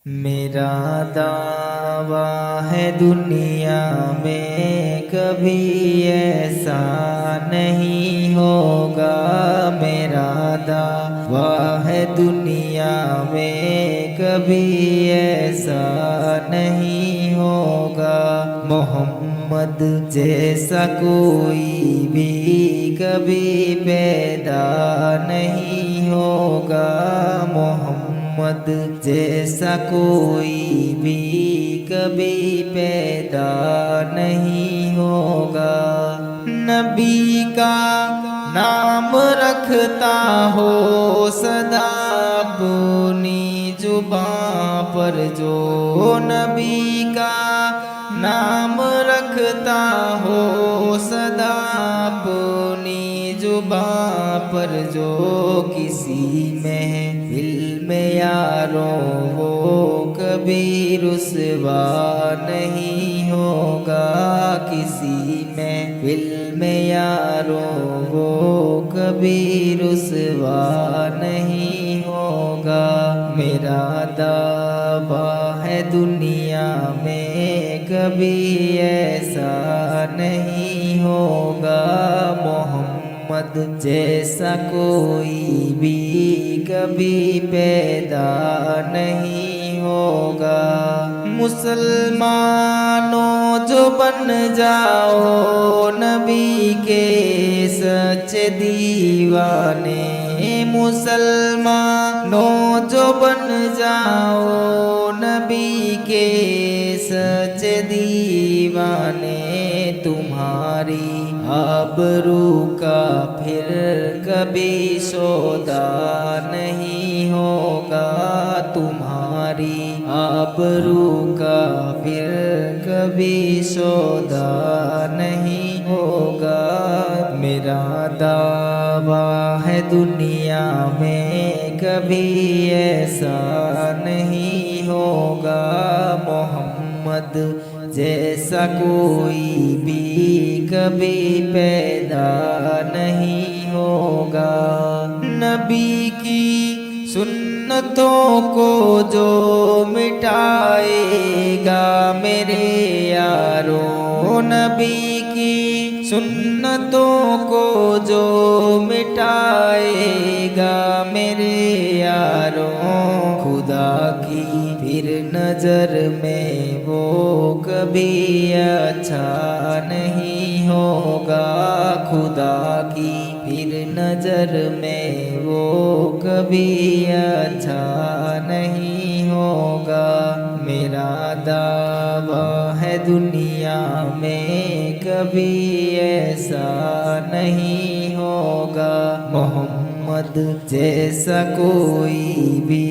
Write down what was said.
میرا دعویٰ ہے دنیا میں کبھی ایسا نہیں ہوگا، میرا دعویٰ ہے دنیا میں کبھی ایسا نہیں ہوگا، محمد جیسا کوئی بھی کبھی پیدا نہیں ہوگا، محمد جیسا کوئی بھی کبھی پیدا نہیں ہوگا۔ نبی کا نام رکھتا ہو سدا اپنی زباں پر جو، نبی کا نام رکھتا ہو سدا اپنی زباں پر جو، کسی محفل میں یاروں وہ کبھی رسوا نہیں ہوگا، کسی محفل میں یاروں وہ کبھی رسوا نہیں ہوگا۔ میرا دعویٰ ہے دنیا میں کبھی ایسا نہیں ہوگا، محمد جیسا کوئی بھی کبھی پیدا نہیں ہوگا۔ مسلمانوں جو بن جاؤ نبی کے سچے دیوانے، مسلمانوں جو بن جاؤ نبی کے سچے دیوانے، تمہاری آبرو کا پھر کبھی سودا نہیں ہوگا، تمہاری آبرو کا پھر کبھی سودا نہیں ہوگا۔ میرا دعویٰ ہے دنیا میں کبھی ایسا نہیں ہوگا، محمد جیسا کوئی بھی کبھی پیدا نہیں ہوگا۔ نبی کی سنتوں کو جو مٹائے گا میرے یاروں، نبی کی سنتوں کو جو مٹائے گا میرے یاروں، خدا کی پھر نظر میں وہ کبھی اچھا نہیں ہوگا، خدا کی پھر نظر میں وہ کبھی اچھا نہیں ہوگا۔ میرا دعویٰ ہے دنیا میں کبھی ایسا نہیں ہوگا، محمد جیسا کوئی بھی